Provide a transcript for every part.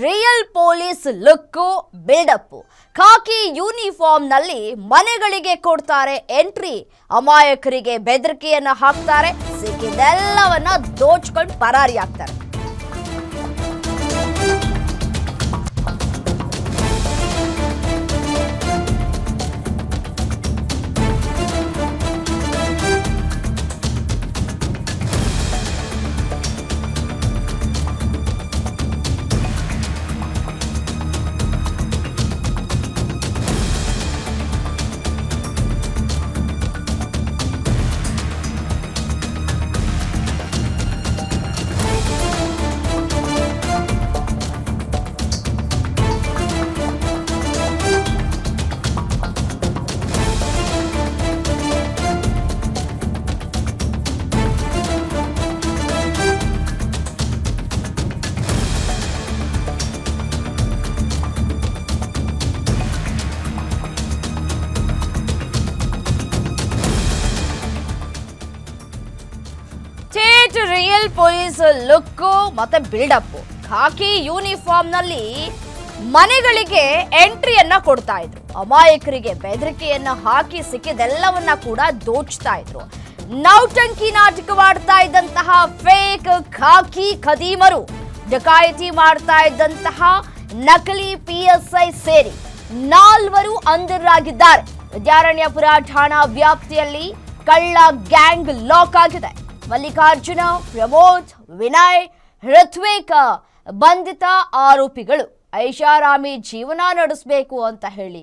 Real police look buildup. Khaki uniform ನಲ್ಲಿ ಮನೆಗಳಿಗೆ ಕೊಡ್ತಾರೆ ಎಂಟ್ರಿ. ಅಮಾಯಕರಿಗೆ ಬೆದರಿಕೆಯನ್ನ ಹಾಕ್ತಾರೆ, ಸಿಕ್ಕಿದೆಲ್ಲವನ್ನ ದೋಚ್ಕೊಂಡು ಪರಾರಿಯಾಗ್ತಾರೆ. ರಿಯಲ್ ಪೊಲೀಸ್ ಲುಕ್ ಮತ್ತೆ ಬಿಲ್ಡಪ್. ಖಾಕಿ ಯೂನಿಫಾರ್ಮ್ ನಲ್ಲಿ ಮನೆಗಳಿಗೆ ಎಂಟ್ರಿಯನ್ನ ಕೊಡ್ತಾ ಇದ್ರು. ಅಮಾಯಕರಿಗೆ ಬೆದರಿಕೆಯನ್ನ ಹಾಕಿ ಸಿಕ್ಕಿದೆಲ್ಲವನ್ನ ಕೂಡ ದೋಚ್ತಾ ಇದ್ರು. ನೌಟಂಕಿ ನಾಟಕವಾಡ್ತಾ ಇದ್ದಂತಹ ಫೇಕ್ ಖಾಕಿ ಖದೀಮರು, ಡಕಾಯಿತಿ ಮಾಡ್ತಾ ಇದ್ದಂತಹ ನಕಲಿ PSI ಸೇರಿ 4 ಅಂಧರಾಗಿದ್ದಾರೆ. ವಿದ್ಯಾರಣ್ಯಪುರ ಠಾಣಾ ವ್ಯಾಪ್ತಿಯಲ್ಲಿ ಕಳ್ಳ ಗ್ಯಾಂಗ್ ಲಾಕ್ ಆಗಿದೆ. ಮಲ್ಲಿಕಾರ್ಜುನ, ಪ್ರಮೋದ್, ವಿನಯ್, ಋತ್ವಿಕ್ ಬಂಧಿತ ಆರೋಪಿಗಳು. ಐಷಾರಾಮಿ ಜೀವನ ನಡೆಸಬೇಕು ಅಂತ ಹೇಳಿ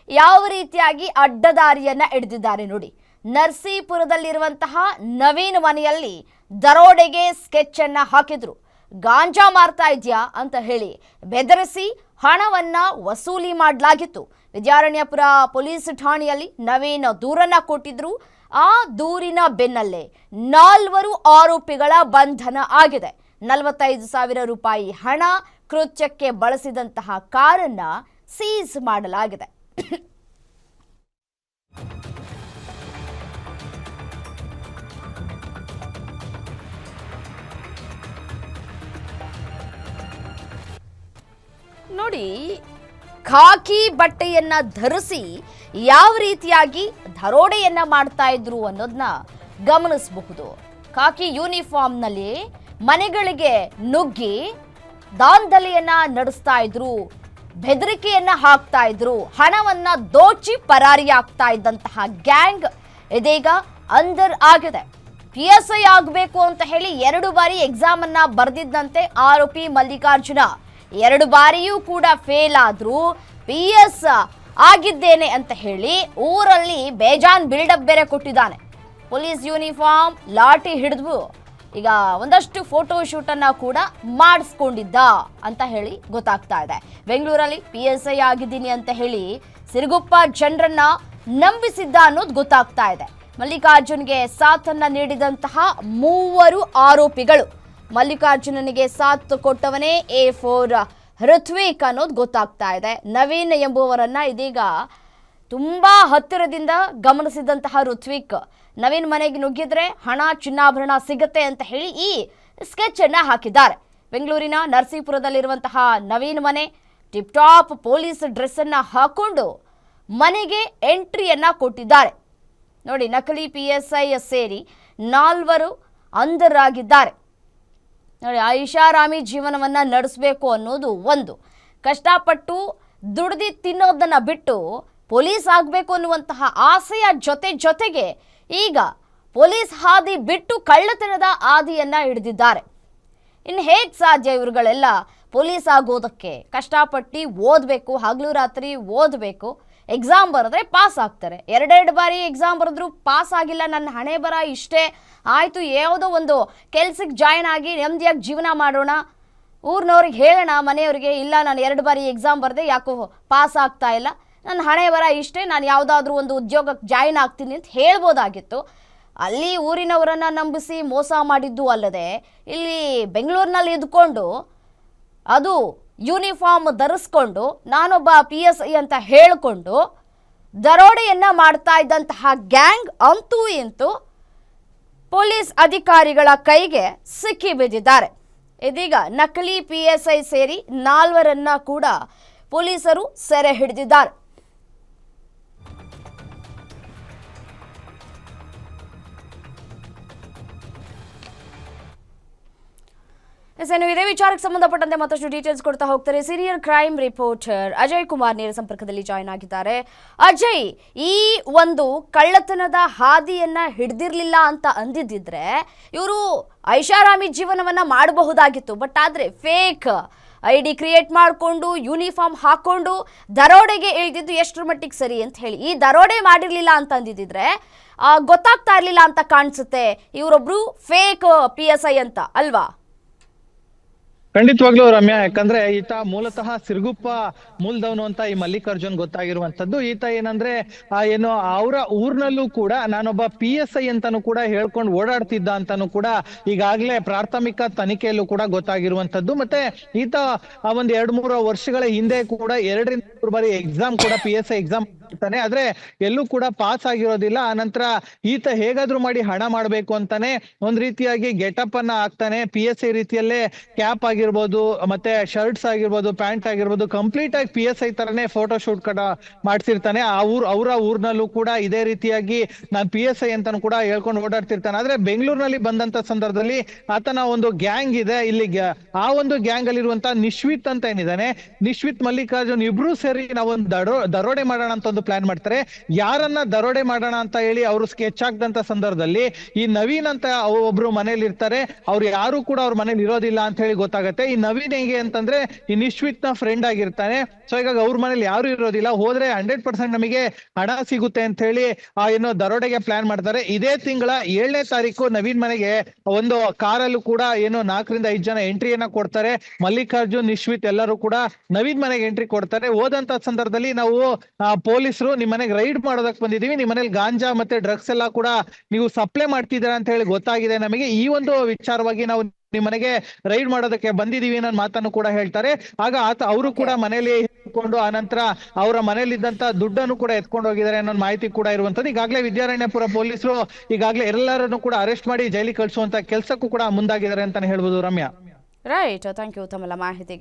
ಯಾವ ರೀತಿಯಾಗಿ ಅಡ್ಡದಾರಿಯನ್ನ ಹಿಡಿದಿದ್ದಾರೆ ನೋಡಿ. ನರಸೀಪುರದಲ್ಲಿರುವಂತಹ ನವೀನ್ ಮನೆಯಲ್ಲಿ ದರೋಡೆಗೆ ಸ್ಕೆಚ್ ಅನ್ನ ಹಾಕಿದ್ರು. ಗಾಂಜಾ ಮಾರ್ತಾ ಇದ್ಯಾ ಅಂತ ಹೇಳಿ ಬೆದರಿಸಿ ಹಣವನ್ನ ವಸೂಲಿ ಮಾಡಲಾಗಿತ್ತು. ವಿದ್ಯಾರಣ್ಯಪುರ ಪೊಲೀಸ್ ಠಾಣೆಯಲ್ಲಿ ನವೀನ್ ದೂರನ್ನ ಕೊಟ್ಟಿದ್ರು. ಆ ದೂರಿನ ಬೆನ್ನಲ್ಲೇ 4 ಆರೋಪಿಗಳ ಬಂಧನ ಆಗಿದೆ. 45,000 ರೂಪಾಯಿ ಹಣ, ಕೃತ್ಯಕ್ಕೆ ಬಳಸಿದಂತಹ ಕಾರನ್ನ ಸೀಸ್ ಮಾಡಲಾಗಿದೆ. ನೋಡಿ, ಖಾಕಿ ಬಟ್ಟೆಯನ್ನ ಧರಿಸಿ ಯಾವ ರೀತಿಯಾಗಿ ದರೋಡೆಯನ್ನ ಮಾಡ್ತಾ ಇದ್ರು ಅನ್ನೋದನ್ನ ಗಮನಿಸಬಹುದು. ಖಾಕಿ ಯೂನಿಫಾರ್ಮ್ ನಲ್ಲಿ ಮನೆಗಳಿಗೆ ನುಗ್ಗಿ ದಾಂಧಲೆಯನ್ನ ನಡೆಸ್ತಾ ಇದ್ರು, ಬೆದರಿಕೆಯನ್ನ ಹಾಕ್ತಾ ಇದ್ರು, ಹಣವನ್ನ ದೋಚಿ ಪರಾರಿಯಾಗ್ತಾ ಇದ್ದಂತಹ ಗ್ಯಾಂಗ್ ಇದೀಗ ಅಂಧರ್ ಆಗಿದೆ. PSI ಆಗಬೇಕು ಅಂತ ಹೇಳಿ 2 ಬಾರಿ ಎಕ್ಸಾಮ್ ಅನ್ನ ಬರೆದಿದ್ದಂತೆ ಆರೋಪಿ ಮಲ್ಲಿಕಾರ್ಜುನ 2 ಬಾರಿಯೂ ಕೂಡ ಫೇಲ್ ಆದ್ರೂ PS ಆಗಿದ್ದೇನೆ ಅಂತ ಹೇಳಿ ಊರಲ್ಲಿ ಬೇಜಾನ್ ಬಿಲ್ಡಪ್ ಬೇರೆ ಕೊಟ್ಟಿದ್ದಾನೆ. ಪೊಲೀಸ್ ಯೂನಿಫಾರ್ಮ್, ಲಾಠಿ ಹಿಡಿದು ಈಗ ಒಂದಷ್ಟು ಫೋಟೋ ಶೂಟ್ ಅನ್ನ ಕೂಡ ಮಾಡಿಸ್ಕೊಂಡಿದ್ದ ಅಂತ ಹೇಳಿ ಗೊತ್ತಾಗ್ತಾ ಇದೆ. ಬೆಂಗಳೂರಲ್ಲಿ PSI ಆಗಿದ್ದೀನಿ ಅಂತ ಹೇಳಿ ಸಿರುಗುಪ್ಪ ಜನರನ್ನ ನಂಬಿಸಿದ್ದ ಅನ್ನೋದು ಗೊತ್ತಾಗ್ತಾ ಇದೆ. ಮಲ್ಲಿಕಾರ್ಜುನ್ಗೆ ಸಾಥನ್ನ ನೀಡಿದಂತಹ 3 ಆರೋಪಿಗಳು. ಮಲ್ಲಿಕಾರ್ಜುನನಿಗೆ ಸಾಥ್ ಕೊಟ್ಟವನೇ A4 ಋತ್ವಿಕ್ ಅನ್ನೋದು ಗೊತ್ತಾಗ್ತಾ ಇದೆ. ನವೀನ್ ಎಂಬುವರನ್ನ ಇದೀಗ ತುಂಬಾ ಹತ್ತಿರದಿಂದ ಗಮನಿಸಿದಂತಹ ಋತ್ವಿಕ್ ನವೀನ್ ಮನೆಗೆ ನುಗ್ಗಿದ್ರೆ ಹಣ, ಚಿನ್ನಾಭರಣ ಸಿಗುತ್ತೆ ಅಂತ ಹೇಳಿ ಈ ಸ್ಕೆಚ್ ಅನ್ನ ಹಾಕಿದ್ದಾರೆ. ಬೆಂಗಳೂರಿನ ನರಸೀಪುರದಲ್ಲಿರುವಂತಹ ನವೀನ್ ಮನೆ, ಟಿಪ್ ಟಾಪ್ ಪೊಲೀಸ್ ಡ್ರೆಸ್ ಅನ್ನ ಹಾಕೊಂಡು ಮನೆಗೆ ಎಂಟ್ರಿಯನ್ನ ಕೊಟ್ಟಿದ್ದಾರೆ. ನೋಡಿ, ನಕಲಿ PSI ಸೇರಿ 4 ಅಂಧರಾಗಿದ್ದಾರೆ. ನೋಡಿ, ಐಷಾರಾಮಿ ಜೀವನವನ್ನ ನಡೆಸಬೇಕು ಅನ್ನೋದು ಒಂದು, ಕಷ್ಟಪಟ್ಟು ದುಡ್ದು ತಿನ್ನೋದನ್ನ ಬಿಟ್ಟು ಪೊಲೀಸ್ ಆಗಬೇಕು ಅನ್ನುವಂತಹ ಆಸೆಯ ಜೊತೆಗೆ ಈಗ ಪೊಲೀಸ್ ಹಾದಿ ಬಿಟ್ಟು ಕಳ್ಳತನದ ಹಾದಿಯನ್ನ ಹಿಡಿದಿದ್ದಾರೆ. ಇನ್ನು ಹೇಗೆ ಸಾಧ್ಯ ಇವರುಗಳೆಲ್ಲ ಪೊಲೀಸ್ ಆಗೋದಕ್ಕೆ? ಕಷ್ಟಪಟ್ಟು ಓದಬೇಕು, ಹಗಲು ರಾತ್ರಿ ಓದಬೇಕು, ಎಕ್ಸಾಮ್ ಬರೆದ್ರೆ ಪಾಸ್ ಆಗ್ತಾರೆ. 2 ಬಾರಿ ಎಕ್ಸಾಮ್ ಬರೆದ್ರು ಪಾಸ್ ಆಗಿಲ್ಲ, ನನ್ನ ಹಣೆ ಬರ ಇಷ್ಟೇ ಆಯಿತು, ಯಾವುದೋ ಒಂದು ಕೆಲ್ಸಕ್ಕೆ ಜಾಯ್ನ್ ಆಗಿ ನೆಮ್ಮದಿಯಾಗಿ ಜೀವನ ಮಾಡೋಣ, ಊರಿನವ್ರಿಗೆ ಹೇಳೋಣ, ಮನೆಯವ್ರಿಗೆ ಇಲ್ಲ ನಾನು 2 ಬಾರಿ ಎಕ್ಸಾಮ್ ಬರೆದೆ ಯಾಕೋ ಪಾಸ್ ಆಗ್ತಾ ಇಲ್ಲ, ನನ್ನ ಹಣೆ ಬರ ಇಷ್ಟೇ, ನಾನು ಯಾವುದಾದ್ರೂ ಒಂದು ಉದ್ಯೋಗಕ್ಕೆ ಜಾಯ್ನ್ ಆಗ್ತೀನಿ ಅಂತ ಹೇಳ್ಬೋದಾಗಿತ್ತು. ಅಲ್ಲಿ ಊರಿನವರನ್ನು ನಂಬಿಸಿ ಮೋಸ ಮಾಡಿದ್ದು ಅಲ್ಲದೆ ಇಲ್ಲಿ ಬೆಂಗಳೂರಿನಲ್ಲಿ ಇದ್ಕೊಂಡು ಅದು ಯೂನಿಫಾರ್ಮ್ ಧರಿಸ್ಕೊಂಡು ನಾನೊಬ್ಬ PSI ಅಂತ ಹೇಳಿಕೊಂಡು ದರೋಡೆಯನ್ನ ಮಾಡ್ತಾ ಇದ್ದಂತಹ ಗ್ಯಾಂಗ್ ಅಂತೂ ಇಂತೂ ಪೊಲೀಸ್ ಅಧಿಕಾರಿಗಳ ಕೈಗೆ ಸಿಕ್ಕಿ ಬಿದ್ದಿದ್ದಾರೆ. ಇದೀಗ ನಕಲಿ PSI ಸೇರಿ 4 ಕೂಡ ಪೊಲೀಸರು ಸೆರೆ ಹಿಡಿದಿದ್ದಾರೆ. ಇದೇ ವಿಚಾರಕ್ಕೆ ಸಂಬಂಧಪಟ್ಟಂತೆ ಮತ್ತಷ್ಟು ಡೀಟೇಲ್ಸ್ ಕೊಡ್ತಾ ಹೋಗ್ತಾರೆ senior crime reporter Ajay Kumar ನೇರ ಸಂಪರ್ಕದಲ್ಲಿ ಜಾಯ್ನ್ ಆಗಿದ್ದಾರೆ. ಅಜಯ್, ಈ ಒಂದು ಕಳ್ಳತನದ ಹಾದಿಯನ್ನ ಹಿಡಿದಿರ್ಲಿಲ್ಲ ಅಂತ ಅಂದಿದ್ದಿದ್ರೆ ಇವರು ಐಷಾರಾಮಿ ಜೀವನವನ್ನ ಮಾಡಬಹುದಾಗಿತ್ತು. ಬಟ್ ಆದ್ರೆ ಫೇಕ್ ID ಕ್ರಿಯೇಟ್ ಮಾಡಿಕೊಂಡು ಯೂನಿಫಾರ್ಮ್ ಹಾಕೊಂಡು ದರೋಡೆಗೆ ಇಳಿದಿದ್ದು ಎಷ್ಟರ ಮಟ್ಟಿಗೆ ಸರಿ ಅಂತ ಹೇಳಿ, ಈ ದರೋಡೆ ಮಾಡಿರ್ಲಿಲ್ಲ ಅಂತ ಅಂದಿದ್ದಿದ್ರೆ ಗೊತ್ತಾಗ್ತಾ ಇರ್ಲಿಲ್ಲ ಅಂತ ಕಾಣಿಸುತ್ತೆ ಇವರೊಬ್ರು ಫೇಕ್ PSI ಅಂತ ಅಲ್ವಾ? ಖಂಡಿತವಾಗ್ಲೂ ರಮ್ಯಾ, ಯಾಕಂದ್ರೆ ಈತ ಮೂಲತಃ ಸಿರುಗುಪ್ಪ ಮೂಲದವನು ಅಂತ ಈ ಮಲ್ಲಿಕಾರ್ಜುನ್ ಗೊತ್ತಾಗಿರುವಂತದ್ದು. ಈತ ಏನಂದ್ರೆ ಏನು ಅವರ ಊರ್ನಲ್ಲೂ ಕೂಡ ನಾನೊಬ್ಬ PSI ಅಂತಾನು ಕೂಡ ಹೇಳ್ಕೊಂಡು ಓಡಾಡ್ತಿದ್ದ ಅಂತಾನು ಕೂಡ ಈಗಾಗ್ಲೇ ಪ್ರಾಥಮಿಕ ತನಿಖೆಯಲ್ಲೂ ಕೂಡ ಗೊತ್ತಾಗಿರುವಂತದ್ದು. ಮತ್ತೆ ಈತ ಒಂದ್ 2-3 ವರ್ಷಗಳ ಹಿಂದೆ ಕೂಡ 2-3 ಬಾರಿ ಎಕ್ಸಾಮ್ ಕೂಡ PSI ಎಕ್ಸಾಮ್ ತಾನೆ, ಆದ್ರೆ ಎಲ್ಲೂ ಕೂಡ ಪಾಸ್ ಆಗಿರೋದಿಲ್ಲ. ಆನಂತರ ಈತ ಹೇಗಾದ್ರೂ ಮಾಡಿ ಹಣ ಮಾಡ್ಬೇಕು ಅಂತಾನೆ ಒಂದ್ ರೀತಿಯಾಗಿ ಗೆಟಪ್ ಅನ್ನ ಹಾಕ್ತಾನೆ. PSI ರೀತಿಯಲ್ಲೇ ಕ್ಯಾಪ್ ಆಗಿರ್ಬೋದು, ಮತ್ತೆ ಶರ್ಟ್ಸ್ ಆಗಿರ್ಬೋದು, ಪ್ಯಾಂಟ್ ಆಗಿರ್ಬೋದು, ಕಂಪ್ಲೀಟ್ ಆಗಿ PSI ತರನೇ ಫೋಟೋ ಶೂಟ್ ಮಾಡ್ಸಿರ್ತಾನೆ. ಅವರ ಊರ್ನಲ್ಲೂ ಕೂಡ ಇದೇ ರೀತಿಯಾಗಿ ನಾನ್ PSI ಅಂತಾನು ಕೂಡ ಹೇಳ್ಕೊಂಡು ಓಡಾಡ್ತಿರ್ತಾನೆ. ಆದ್ರೆ ಬೆಂಗಳೂರಿನಲ್ಲಿ ಬಂದಂತ ಸಂದರ್ಭದಲ್ಲಿ ಆತನ ಒಂದು ಗ್ಯಾಂಗ್ ಇದೆ. ಇಲ್ಲಿ ಆ ಒಂದು ಗ್ಯಾಂಗ್ ಅಲ್ಲಿ ಇರುವಂತ ನಿಶ್ವಿತ್ ಅಂತ ಏನಿದ್ದಾನೆ, ನಿಶ್ವಿತ್ ಮಲ್ಲಿಕಾರ್ಜುನ್ ಇಬ್ರು ಸೇರಿ ನಾವೊಂದು ದರೋಡೆ ಮಾಡೋಣ ಅಂತ ಪ್ಲಾನ್ ಮಾಡ್ತಾರೆ. ಯಾರನ್ನ ದರೋಡೆ ಮಾಡೋಣ ಅಂತ ಹೇಳಿ ಅವರು ಸ್ಕೆಚ್ ಹಾಕ್ದಂತ ಸಂದರ್ಭದಲ್ಲಿ ಈ ನವೀನ್ ಅಂತ ಒಬ್ರು ಮನೇಲಿ ಇರ್ತಾರೆ. ಅವ್ರು ಯಾರು ಕೂಡ ಅವ್ರ ಮನೇಲಿ ಇರೋದಿಲ್ಲ ಅಂತ ಹೇಳಿ ಗೊತ್ತಾಗತ್ತೆ. ಈ ನವೀನ್ ಹೇಗೆ ಅಂತಂದ್ರೆ ಈ ನಿಶ್ವಿತ್ ನ ಫ್ರೆಂಡ್ ಆಗಿರ್ತಾನೆ. ಸೊ ಹೀಗಾಗಿ ಅವ್ರ ಮನೇಲಿ ಯಾರು ಇರೋದಿಲ್ಲ, ಹೋದ್ರೆ 100% ನಮಗೆ ಹಣ ಸಿಗುತ್ತೆ ಅಂತ ಹೇಳಿ ಏನೋ ದರೋಡೆಗೆ ಪ್ಲಾನ್ ಮಾಡ್ತಾರೆ. ಇದೇ ತಿಂಗಳ 7ನೇ ತಾರೀಕು ನವೀನ್ ಮನೆಗೆ ಒಂದು ಕಾರಲ್ಲೂ ಕೂಡ ಏನೋ 4-5 ಜನ ಎಂಟ್ರಿಯನ್ನ ಕೊಡ್ತಾರೆ. ಮಲ್ಲಿಕಾರ್ಜುನ್, ನಿಶ್ವಿತ್ ಎಲ್ಲರೂ ಕೂಡ ನವೀನ್ ಮನೆಗೆ ಎಂಟ್ರಿ ಕೊಡ್ತಾರೆ. ಹೋದಂತ ಸಂದರ್ಭದಲ್ಲಿ ನಾವು ಪೊಲೀಸರು ನಿಮ್ ಮನೆಗೆ ರೈಡ್ ಮಾಡೋದಕ್ ಬಂದಿದೀವಿ, ನಿಮ್ ಮನೇಲಿ ಗಾಂಜಾ ಮತ್ತೆ ಡ್ರಗ್ಸ್ ಎಲ್ಲ ಕೂಡ ನೀವು ಸಪ್ಲೈ ಮಾಡ್ತಿದ್ದೀರಾ ಅಂತ ಹೇಳಿ ಗೊತ್ತಾಗಿದೆ ನಮಗೆ. ಈ ಒಂದು ವಿಚಾರವಾಗಿ ನಾವು ನಿಮ್ ಮನೆಗೆ ರೈಡ್ ಮಾಡೋದಕ್ಕೆ ಬಂದಿದೀವಿ ಅನ್ನೋ ಮಾತನ್ನು ಕೂಡ ಹೇಳ್ತಾರೆ. ಆಗ ಅವರು ಕೂಡ ಮನೆಯಲ್ಲಿ ಇಟ್ಕೊಂಡು ಆನಂತರ ಅವರ ಮನೆಯಲ್ಲಿದ್ದಂತ ದುಡ್ಡನ್ನು ಕೂಡ ಎತ್ಕೊಂಡು ಹೋಗಿದ್ದಾರೆ ಅನ್ನೋ ಮಾಹಿತಿ ಕೂಡ ಇರುವಂತದ್ದು. ಈಗಾಗಲೇ ವಿದ್ಯಾರಣ್ಯಪುರ ಪೊಲೀಸರು ಈಗಾಗಲೇ ಎಲ್ಲರನ್ನು ಕೂಡ ಅರೆಸ್ಟ್ ಮಾಡಿ ಜೈಲಿಗೆ ಕಳಿಸುವಂತ ಕೆಲಸಕ್ಕೂ ಕೂಡ ಮುಂದಾಗಿದ್ದಾರೆ ಅಂತಾನೆ ಹೇಳ್ಬೋದು ರಮ್ಯಾ. ರೈಟ್, ಥ್ಯಾಂಕ್ ಯು ತಮ್ಮೆಲ್ಲ ಮಾಹಿತಿಗೆ.